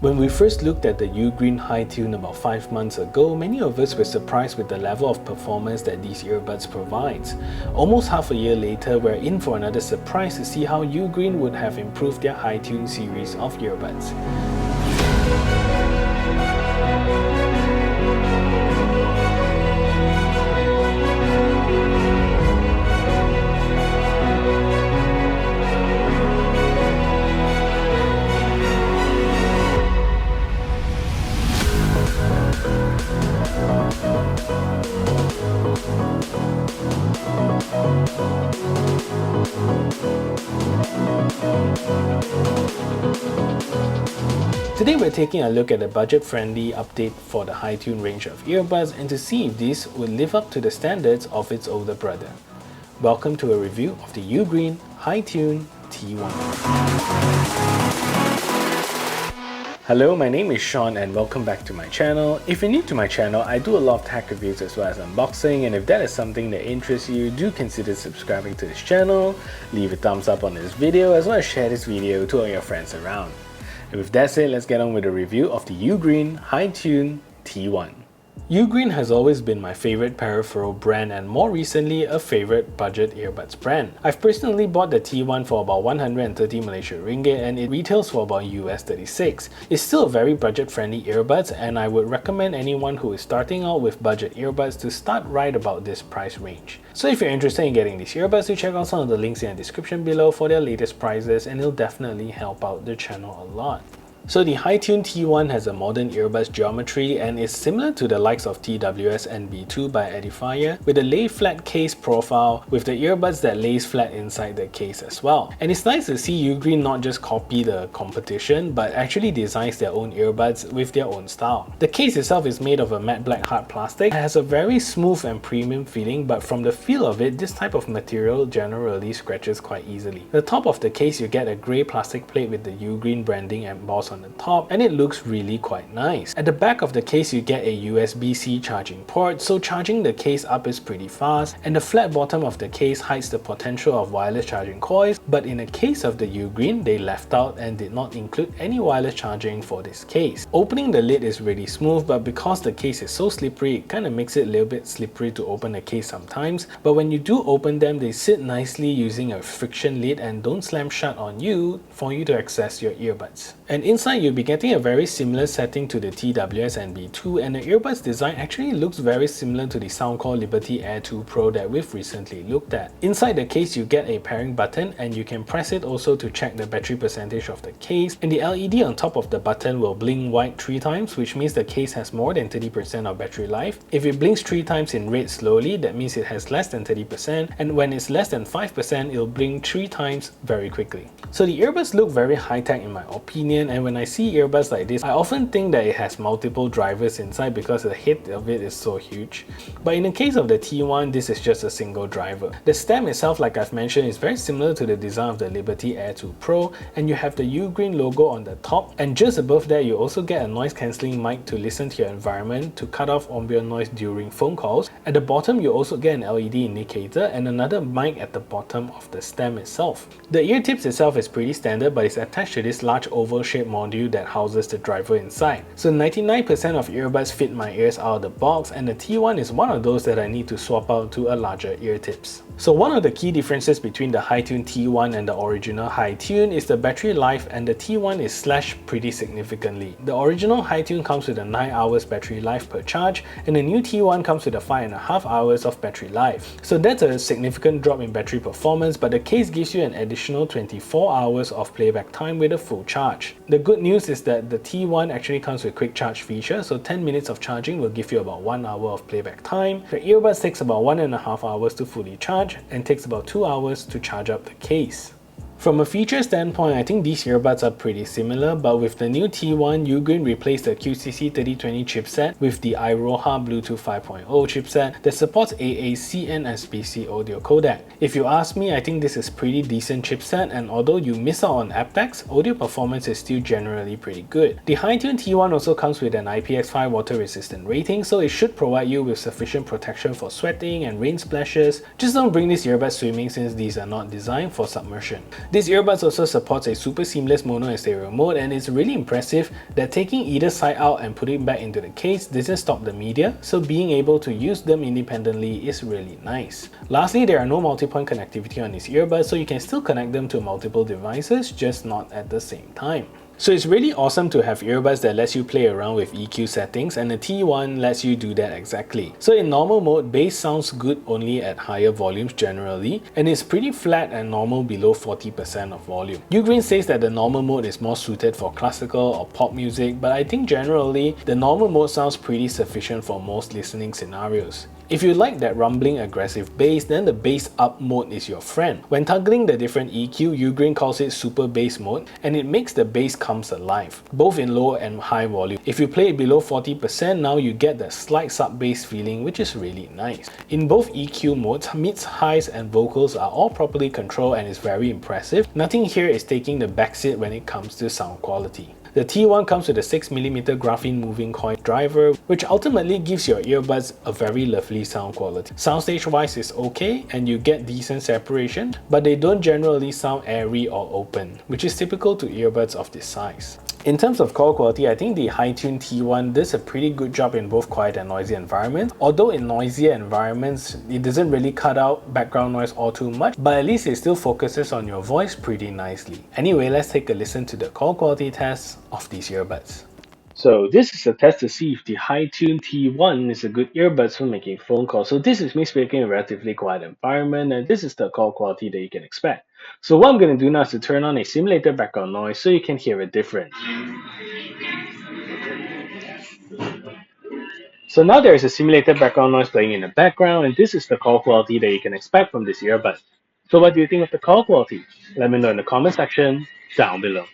When we first looked at the UGreen HiTune about 5 months ago, many of us were surprised with the level of performance that these earbuds provides. Almost half a year later, we're in for another surprise to see how UGreen would have improved their HiTune series of earbuds. Today we're taking a look at a budget-friendly update for the HiTune range of earbuds and to see if these would live up to the standards of its older brother. Welcome to a review of the UGreen HiTune T1. Hello, my name is Sean and welcome back to my channel. If you're new to my channel, I do a lot of tech reviews as well as unboxing, and if that is something that interests you, do consider subscribing to this channel, leave a thumbs up on this video as well as share this video to all your friends around. And with that said, let's get on with a review of the UGreen HiTune T1. UGreen has always been my favorite peripheral brand and more recently a favorite budget earbuds brand. I've personally bought the T1 for about 130 Malaysia ringgit and it retails for about US 36. It's still a very budget friendly earbuds and I would recommend anyone who is starting out with budget earbuds to start right about this price range. So if you're interested in getting these earbuds, do check out some of the links in the description below for their latest prices and it'll definitely help out the channel a lot. So the HiTune T1 has a modern earbuds geometry and is similar to the likes of TWS and B2 by Edifier with a lay flat case profile with the earbuds that lays flat inside the case as well. And it's nice to see UGreen not just copy the competition but actually designs their own earbuds with their own style. The case itself is made of a matte black hard plastic. It has a very smooth and premium feeling, but from the feel of it, this type of material generally scratches quite easily. The top of the case you get a grey plastic plate with the UGreen branding embossed on the top and it looks really quite nice. At the back of the case you get a USB-C charging port, so charging the case up is pretty fast, and the flat bottom of the case hides the potential of wireless charging coils, but in the case of the UGreen they left out and did not include any wireless charging for this case. Opening the lid is really smooth, but because the case is so slippery it kind of makes it a little bit slippery to open the case sometimes, but when you do open them they sit nicely using a friction lid and don't slam shut on you for you to access your earbuds. And inside you'll be getting a very similar setting to the TWS and B2, and the earbuds design actually looks very similar to the Soundcore Liberty Air 2 Pro that we've recently looked at. Inside the case you get a pairing button and you can press it also to check the battery percentage of the case, and the LED on top of the button will blink white 3 times, which means the case has more than 30% of battery life. If it blinks 3 times in red slowly, that means it has less than 30%, and when it's less than 5% it'll blink 3 times very quickly. So the earbuds look very high-tech in my opinion, and when I see earbuds like this, I often think that it has multiple drivers inside because the head of it is so huge. But in the case of the T1, this is just a single driver. The stem itself, like I've mentioned, is very similar to the design of the Liberty Air 2 Pro, and you have the UGreen logo on the top, and just above that you also get a noise cancelling mic to listen to your environment to cut off ambient noise during phone calls. At the bottom you also get an LED indicator and another mic at the bottom of the stem itself. The ear tips itself is pretty standard, but it's attached to this large oval shaped module that houses the driver inside. So 99% of earbuds fit my ears out of the box, and the T1 is one of those that I need to swap out to a larger ear tips. So one of the key differences between the HiTune T1 and the original HiTune is the battery life, and the T1 is slashed pretty significantly. The original HiTune comes with a 9 hours battery life per charge, and the new T1 comes with a 5.5 hours of battery life. So that's a significant drop in battery performance, but the case gives you an additional 24 hours of playback time with a full charge. The good news is that the T1 actually comes with quick charge feature, so 10 minutes of charging will give you about 1 hour of playback time. The earbuds takes about 1.5 hours to fully charge and takes about 2 hours to charge up the case. From a feature standpoint, I think these earbuds are pretty similar, but with the new T1, UGreen replaced the QCC3020 chipset with the Iroha Bluetooth 5.0 chipset that supports AAC and SBC audio codec. If you ask me, I think this is pretty decent chipset, and although you miss out on aptX, audio performance is still generally pretty good. The HiTune T1 also comes with an IPX5 water resistant rating, so it should provide you with sufficient protection for sweating and rain splashes. Just don't bring these earbuds swimming since these are not designed for submersion. This earbuds also supports a super seamless mono and stereo mode, and it's really impressive that taking either side out and putting it back into the case doesn't stop the media, so being able to use them independently is really nice. Lastly, there are no multi-point connectivity on these earbuds, so you can still connect them to multiple devices, just not at the same time. So it's really awesome to have earbuds that lets you play around with EQ settings, and the T1 lets you do that exactly. So in normal mode, bass sounds good only at higher volumes generally, and it's pretty flat and normal below 40% of volume. UGreen says that the normal mode is more suited for classical or pop music, but I think generally the normal mode sounds pretty sufficient for most listening scenarios. If you like that rumbling aggressive bass, then the bass up mode is your friend. When toggling the different EQ, UGreen calls it super bass mode, and it makes the bass comes alive, both in low and high volume. If you play it below 40%, now you get the slight sub bass feeling, which is really nice. In both EQ modes, mids, highs and vocals are all properly controlled and is very impressive. Nothing here is taking the backseat when it comes to sound quality. The T1 comes with a 6mm graphene moving coil driver, which ultimately gives your earbuds a very lovely sound quality. Soundstage wise is okay and you get decent separation, but they don't generally sound airy or open, which is typical to earbuds of this size. In terms of call quality, I think the HiTune T1 does a pretty good job in both quiet and noisy environments. Although in noisier environments, it doesn't really cut out background noise all too much, but at least it still focuses on your voice pretty nicely. Anyway, let's take a listen to the call quality test of these earbuds. So this is a test to see if the HiTune T1 is a good earbuds for making phone calls. So this is me speaking in a relatively quiet environment, and this is the call quality that you can expect. So what I'm going to do now is to turn on a simulated background noise so you can hear it different. So now there is a simulated background noise playing in the background, and this is the call quality that you can expect from this earbud. So what do you think of the call quality? Let me know in the comment section down below.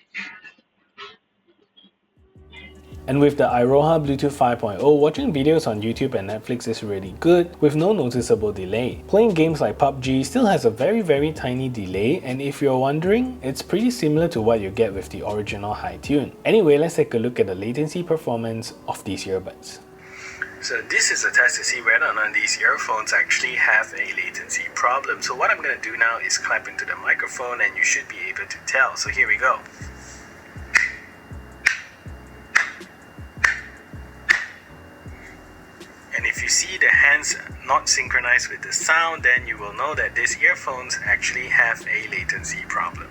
And with the Iroha Bluetooth 5.0, watching videos on YouTube and Netflix is really good with no noticeable delay. Playing games like PUBG still has a very tiny delay, and if you're wondering, it's pretty similar to what you get with the original HiTune. Anyway, let's take a look at the latency performance of these earbuds. So this is a test to see whether or not these earphones actually have a latency problem. So what I'm going to do now is clap into the microphone and you should be able to tell. So here we go. And if you see the hands not synchronized with the sound, then you will know that these earphones actually have a latency problem.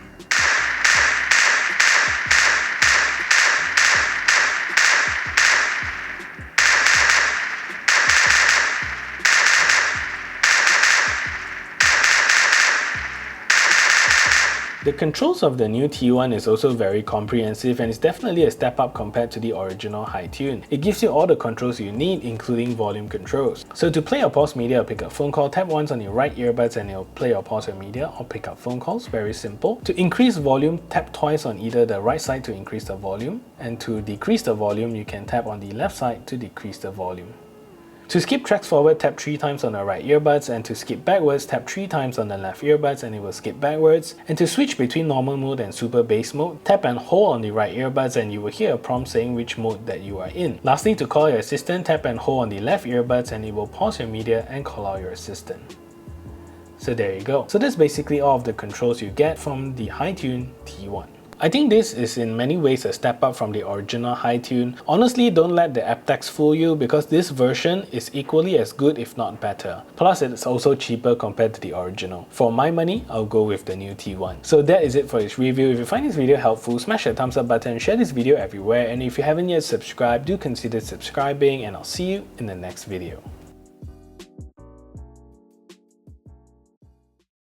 The controls of the new T1 is also very comprehensive and is definitely a step up compared to the original HiTune. It gives you all the controls you need, including volume controls. So to play or pause media or pick up phone call, tap once on your right earbuds and it'll play or pause your media or pick up phone calls, very simple. To increase volume, tap twice on either the right side to increase the volume, and to decrease the volume, you can tap on the left side to decrease the volume. To skip tracks forward, tap 3 times on the right earbuds, and to skip backwards, tap 3 times on the left earbuds and it will skip backwards. And to switch between normal mode and super bass mode, tap and hold on the right earbuds and you will hear a prompt saying which mode that you are in. Lastly, to call your assistant, tap and hold on the left earbuds and it will pause your media and call out your assistant. So there you go. So that's basically all of the controls you get from the HiTune T1. I think this is in many ways a step up from the original HiTune. Honestly, don't let the aptX fool you because this version is equally as good if not better. Plus it's also cheaper compared to the original. For my money, I'll go with the new T1. So that is it for this review. If you find this video helpful, smash that thumbs up button, share this video everywhere, and if you haven't yet subscribed, do consider subscribing, and I'll see you in the next video.